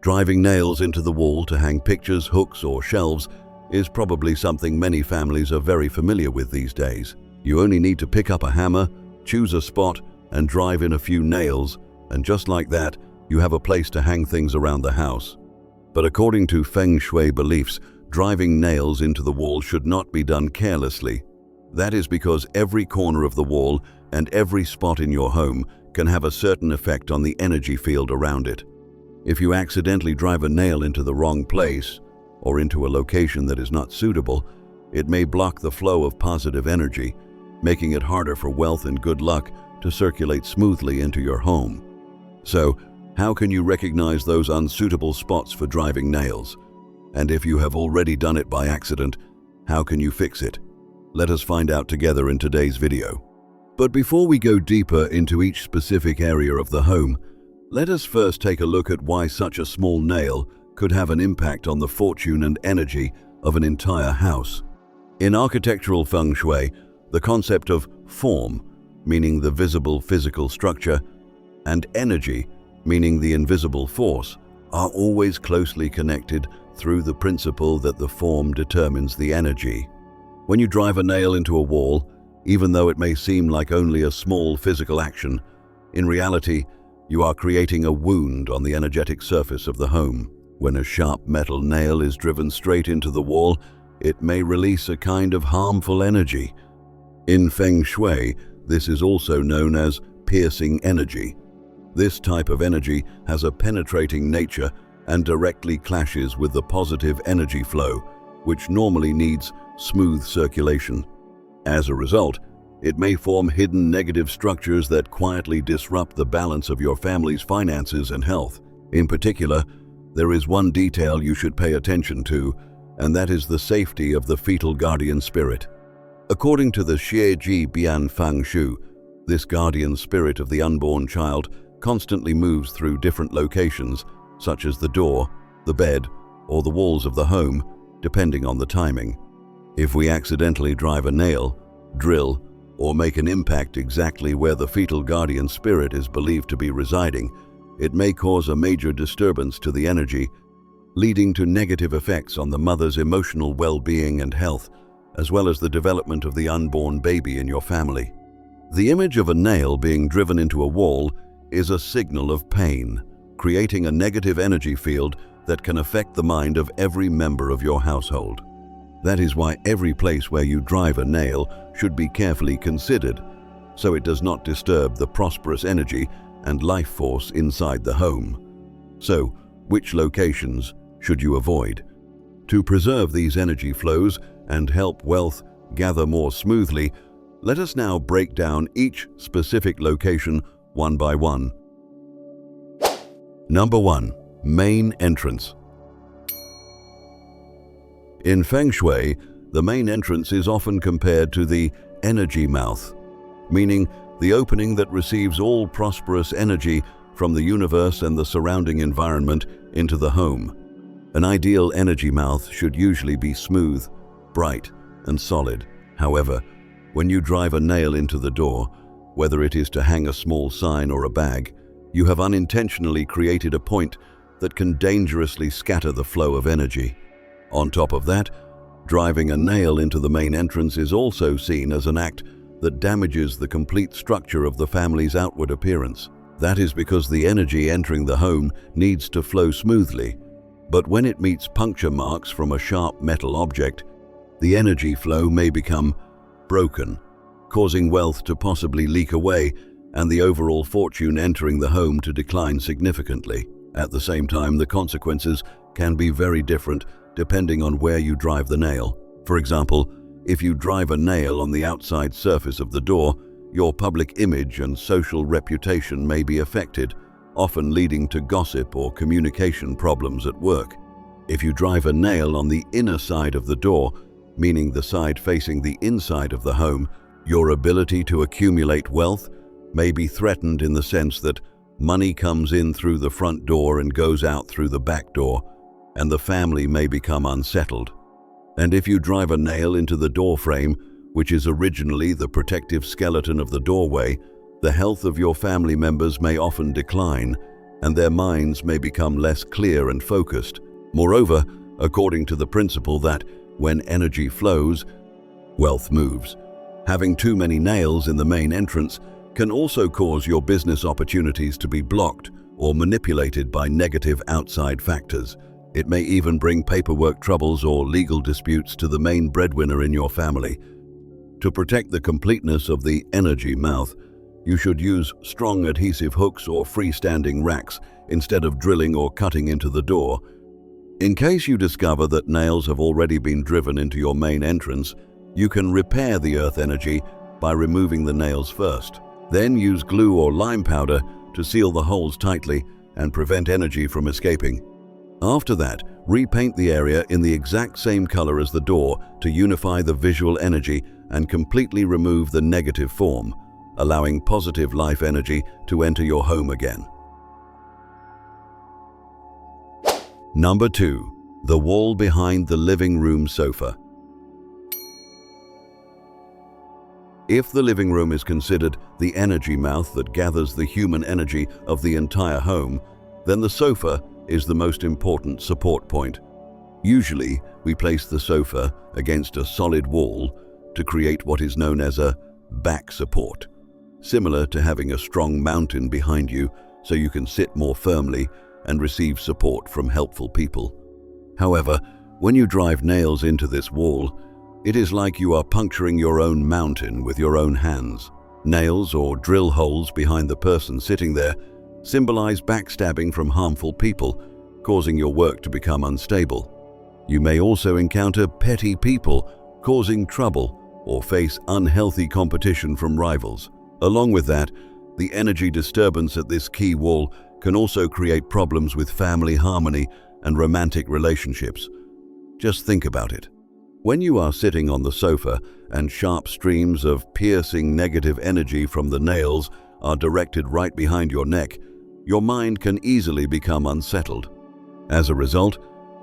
Driving nails into the wall to hang pictures, hooks, or shelves is probably something many families are very familiar with these days. You only need to pick up a hammer, choose a spot, and drive in a few nails, and just like that, you have a place to hang things around the house. But according to Feng Shui beliefs, driving nails into the wall should not be done carelessly. That is because every corner of the wall and every spot in your home can have a certain effect on the energy field around it. If you accidentally drive a nail into the wrong place, or into a location that is not suitable, it may block the flow of positive energy, making it harder for wealth and good luck to circulate smoothly into your home. So, how can you recognize those unsuitable spots for driving nails? And if you have already done it by accident, how can you fix it? Let us find out together in today's video. But before we go deeper into each specific area of the home, let us first take a look at why such a small nail could have an impact on the fortune and energy of an entire house. In architectural Feng Shui, the concept of form, meaning the visible physical structure, and energy, meaning the invisible force, are always closely connected through the principle that the form determines the energy. When you drive a nail into a wall, even though it may seem like only a small physical action, in reality, you are creating a wound on the energetic surface of the home. When a sharp metal nail is driven straight into the wall, it may release a kind of harmful energy. In Feng Shui, this is also known as piercing energy. This type of energy has a penetrating nature and directly clashes with the positive energy flow, which normally needs smooth circulation. As a result, it may form hidden negative structures that quietly disrupt the balance of your family's finances and health. In particular, there is one detail you should pay attention to, and that is the safety of the fetal guardian spirit. According to the Xie Bian Feng Shui, this guardian spirit of the unborn child constantly moves through different locations, such as the door, the bed, or the walls of the home, depending on the timing. If we accidentally drive a nail, drill, or make an impact exactly where the fetal guardian spirit is believed to be residing, it may cause a major disturbance to the energy, leading to negative effects on the mother's emotional well-being and health, as well as the development of the unborn baby in your family. The image of a nail being driven into a wall is a signal of pain, creating a negative energy field that can affect the mind of every member of your household. That is why every place where you drive a nail should be carefully considered, so it does not disturb the prosperous energy and life force inside the home. So, which locations should you avoid? To preserve these energy flows and help wealth gather more smoothly, let us now break down each specific location one by one. Number 1. Main entrance. In Feng Shui, the main entrance is often compared to the energy mouth, meaning the opening that receives all prosperous energy from the universe and the surrounding environment into the home. An ideal energy mouth should usually be smooth, bright, and solid. However, when you drive a nail into the door, whether it is to hang a small sign or a bag, you have unintentionally created a point that can dangerously scatter the flow of energy. On top of that, driving a nail into the main entrance is also seen as an act that damages the complete structure of the family's outward appearance. That is because the energy entering the home needs to flow smoothly, but when it meets puncture marks from a sharp metal object, the energy flow may become broken, causing wealth to possibly leak away and the overall fortune entering the home to decline significantly. At the same time, the consequences can be very different depending on where you drive the nail. For example, if you drive a nail on the outside surface of the door, your public image and social reputation may be affected, often leading to gossip or communication problems at work. If you drive a nail on the inner side of the door, meaning the side facing the inside of the home, your ability to accumulate wealth may be threatened in the sense that money comes in through the front door and goes out through the back door, and the family may become unsettled. And if you drive a nail into the door frame, which is originally the protective skeleton of the doorway, the health of your family members may often decline, and their minds may become less clear and focused. Moreover, according to the principle that when energy flows, wealth moves, having too many nails in the main entrance can also cause your business opportunities to be blocked or manipulated by negative outside factors. It may even bring paperwork troubles or legal disputes to the main breadwinner in your family. To protect the completeness of the energy mouth, you should use strong adhesive hooks or freestanding racks instead of drilling or cutting into the door. In case you discover that nails have already been driven into your main entrance, you can repair the earth energy by removing the nails first. Then use glue or lime powder to seal the holes tightly and prevent energy from escaping. After that, repaint the area in the exact same color as the door to unify the visual energy and completely remove the negative form, allowing positive life energy to enter your home again. Number 2. The wall behind the living room sofa. If the living room is considered the energy mouth that gathers the human energy of the entire home, then the sofa is the most important support point. Usually, we place the sofa against a solid wall to create what is known as a back support, similar to having a strong mountain behind you so you can sit more firmly and receive support from helpful people. However, when you drive nails into this wall, it is like you are puncturing your own mountain with your own hands. Nails or drill holes behind the person sitting there symbolize backstabbing from harmful people, causing your work to become unstable. You may also encounter petty people causing trouble or face unhealthy competition from rivals. Along with that, the energy disturbance at this key wall can also create problems with family harmony and romantic relationships. Just think about it. When you are sitting on the sofa and sharp streams of piercing negative energy from the nails are directed right behind your neck, your mind can easily become unsettled. As a result,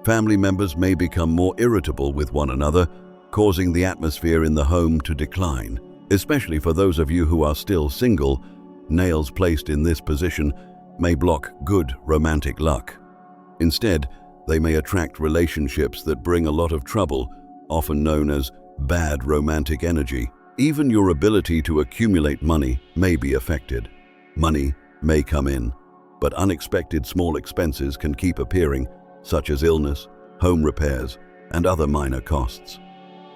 family members may become more irritable with one another, causing the atmosphere in the home to decline. Especially for those of you who are still single, nails placed in this position may block good romantic luck. Instead, they may attract relationships that bring a lot of trouble, often known as bad romantic energy. Even your ability to accumulate money may be affected. Money may come in, but unexpected small expenses can keep appearing, such as illness, home repairs, and other minor costs.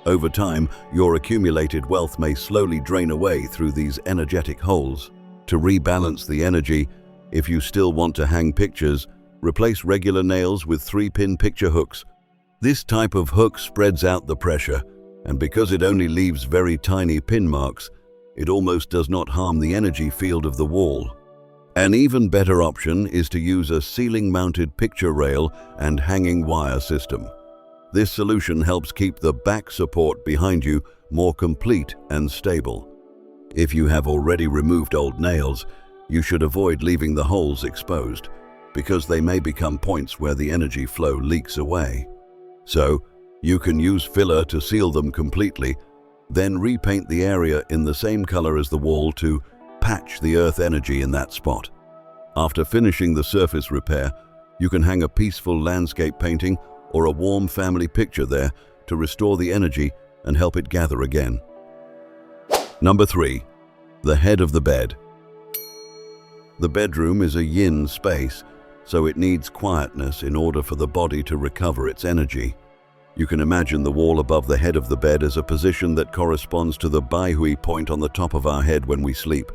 Over time, your accumulated wealth may slowly drain away through these energetic holes. To rebalance the energy, if you still want to hang pictures, replace regular nails with 3-pin picture hooks. This type of hook spreads out the pressure, and because it only leaves very tiny pin marks, it almost does not harm the energy field of the wall. An even better option is to use a ceiling-mounted picture rail and hanging wire system. This solution helps keep the back support behind you more complete and stable. If you have already removed old nails, you should avoid leaving the holes exposed, because they may become points where the energy flow leaks away. So, you can use filler to seal them completely, then repaint the area in the same color as the wall to patch the earth energy in that spot. After finishing the surface repair, you can hang a peaceful landscape painting or a warm family picture there to restore the energy and help it gather again. Number 3. The head of the bed. The bedroom is a yin space, so it needs quietness in order for the body to recover its energy. You can imagine the wall above the head of the bed as a position that corresponds to the Baihui point on the top of our head when we sleep.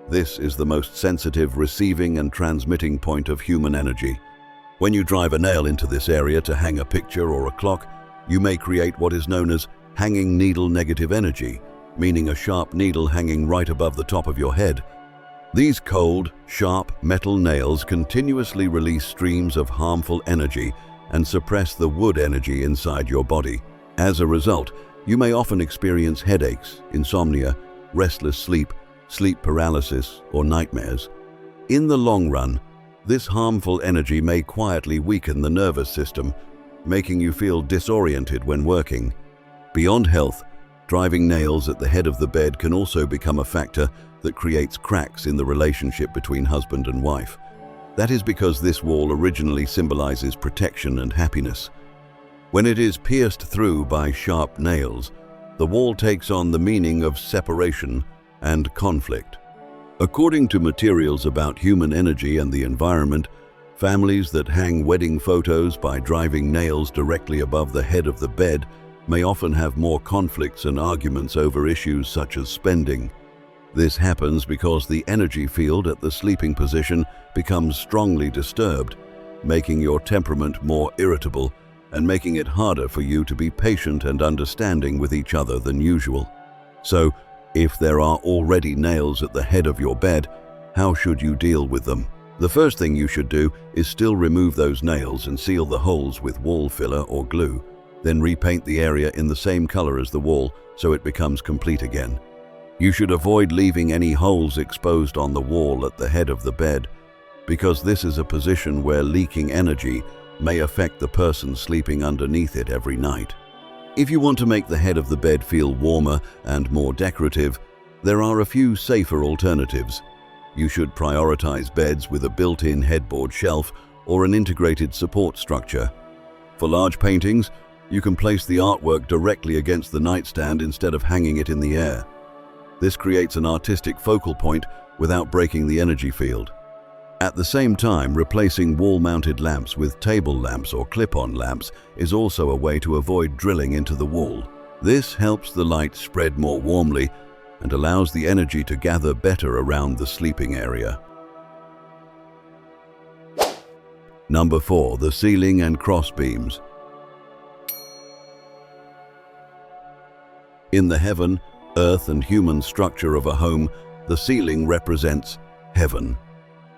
This is the most sensitive receiving and transmitting point of human energy. When you drive a nail into this area to hang a picture or a clock, you may create what is known as hanging needle negative energy, meaning a sharp needle hanging right above the top of your head. These cold, sharp metal nails continuously release streams of harmful energy and suppress the wood energy inside your body. As a result, you may often experience headaches, insomnia, restless sleep, sleep paralysis, or nightmares. In the long run, this harmful energy may quietly weaken the nervous system, making you feel disoriented when working. Beyond health, driving nails at the head of the bed can also become a factor that creates cracks in the relationship between husband and wife. That is because this wall originally symbolizes protection and happiness. When it is pierced through by sharp nails, the wall takes on the meaning of separation and conflict. According to materials about human energy and the environment, families that hang wedding photos by driving nails directly above the head of the bed may often have more conflicts and arguments over issues such as spending. This happens because the energy field at the sleeping position becomes strongly disturbed, making your temperament more irritable and making it harder for you to be patient and understanding with each other than usual. So, if there are already nails at the head of your bed, how should you deal with them? The first thing you should do is still remove those nails and seal the holes with wall filler or glue. Then repaint the area in the same color as the wall so it becomes complete again. You should avoid leaving any holes exposed on the wall at the head of the bed, because this is a position where leaking energy may affect the person sleeping underneath it every night. If you want to make the head of the bed feel warmer and more decorative, there are a few safer alternatives. You should prioritize beds with a built-in headboard shelf or an integrated support structure. For large paintings, you can place the artwork directly against the nightstand instead of hanging it in the air. This creates an artistic focal point without breaking the energy field. At the same time, replacing wall-mounted lamps with table lamps or clip-on lamps is also a way to avoid drilling into the wall. This helps the light spread more warmly and allows the energy to gather better around the sleeping area. Number 4. The ceiling and cross beams. In the heaven, earth and human structure of a home, the ceiling represents heaven.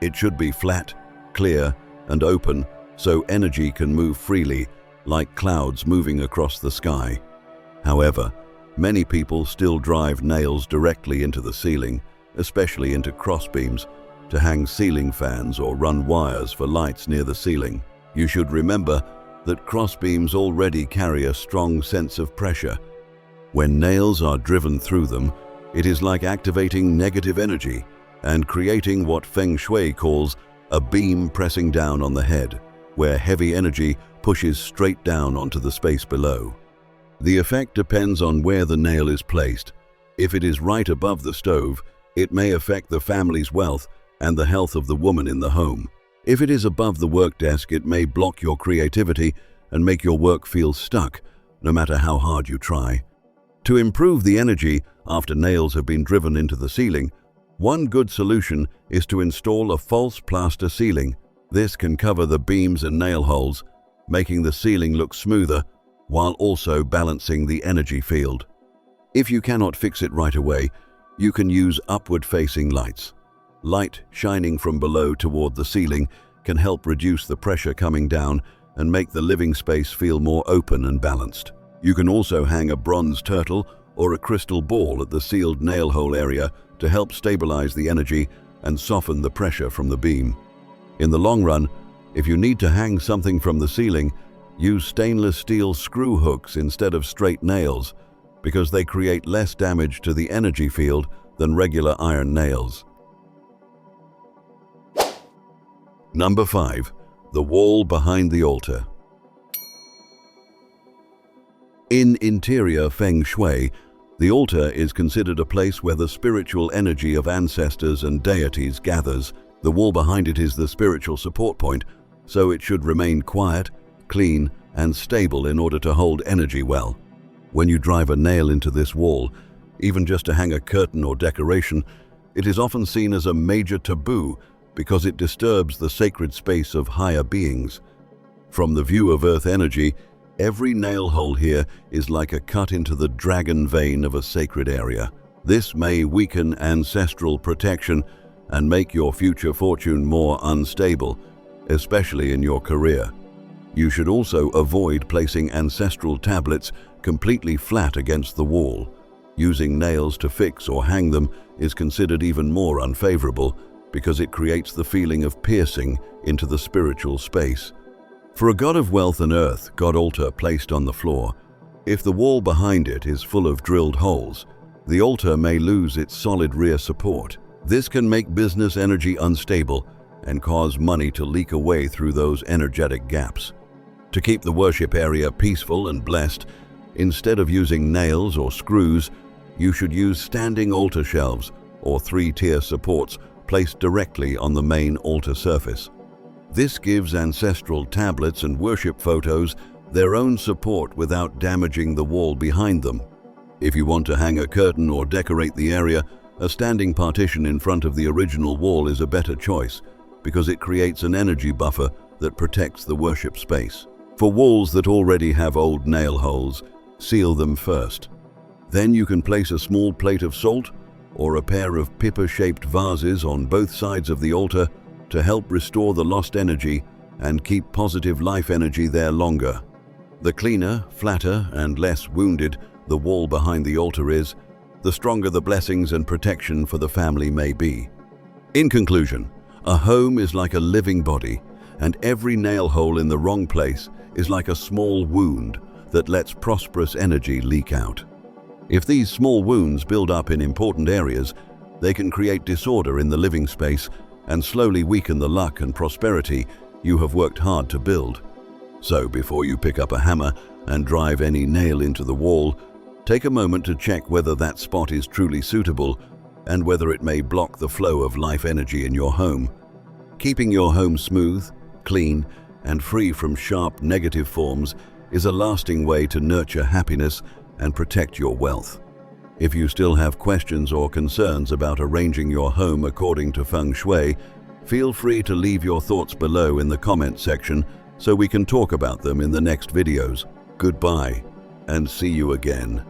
It should be flat, clear, and open so energy can move freely, like clouds moving across the sky. However, many people still drive nails directly into the ceiling, especially into crossbeams, to hang ceiling fans or run wires for lights near the ceiling. You should remember that crossbeams already carry a strong sense of pressure. When nails are driven through them, it is like activating negative energy and creating what Feng Shui calls a beam pressing down on the head, where heavy energy pushes straight down onto the space below. The effect depends on where the nail is placed. If it is right above the stove, it may affect the family's wealth and the health of the woman in the home. If it is above the work desk, it may block your creativity and make your work feel stuck, no matter how hard you try. To improve the energy after nails have been driven into the ceiling, one good solution is to install a false plaster ceiling. This can cover the beams and nail holes, making the ceiling look smoother while also balancing the energy field. If you cannot fix it right away, you can use upward-facing lights. Light shining from below toward the ceiling can help reduce the pressure coming down and make the living space feel more open and balanced. You can also hang a bronze turtle or a crystal ball at the sealed nail hole area to help stabilize the energy and soften the pressure from the beam. In the long run, if you need to hang something from the ceiling, use stainless steel screw hooks instead of straight nails, because they create less damage to the energy field than regular iron nails. Number 5. The wall behind the altar. In interior Feng Shui, the altar is considered a place where the spiritual energy of ancestors and deities gathers. The wall behind it is the spiritual support point, so it should remain quiet, clean, and stable in order to hold energy well. When you drive a nail into this wall, even just to hang a curtain or decoration, it is often seen as a major taboo because it disturbs the sacred space of higher beings. From the view of earth energy, every nail hole here is like a cut into the dragon vein of a sacred area. This may weaken ancestral protection and make your future fortune more unstable, especially in your career. You should also avoid placing ancestral tablets completely flat against the wall. Using nails to fix or hang them is considered even more unfavorable because it creates the feeling of piercing into the spiritual space. For a god of wealth and earth god altar placed on the floor, if the wall behind it is full of drilled holes, the altar may lose its solid rear support. This can make business energy unstable and cause money to leak away through those energetic gaps. To keep the worship area peaceful and blessed, instead of using nails or screws, you should use standing altar shelves or 3-tier supports placed directly on the main altar surface. This gives ancestral tablets and worship photos their own support without damaging the wall behind them. If you want to hang a curtain or decorate the area, a standing partition in front of the original wall is a better choice because it creates an energy buffer that protects the worship space. For walls that already have old nail holes, seal them first. Then you can place a small plate of salt or a pair of pippa-shaped vases on both sides of the altar to help restore the lost energy and keep positive life energy there longer. The cleaner, flatter, and less wounded the wall behind the altar is, the stronger the blessings and protection for the family may be. In conclusion, a home is like a living body, and every nail hole in the wrong place is like a small wound that lets prosperous energy leak out. If these small wounds build up in important areas, they can create disorder in the living space and slowly weaken the luck and prosperity you have worked hard to build. So before you pick up a hammer and drive any nail into the wall, take a moment to check whether that spot is truly suitable and whether it may block the flow of life energy in your home. Keeping your home smooth, clean, and free from sharp negative forms is a lasting way to nurture happiness and protect your wealth. If you still have questions or concerns about arranging your home according to Feng Shui, feel free to leave your thoughts below in the comment section so we can talk about them in the next videos. Goodbye, and see you again.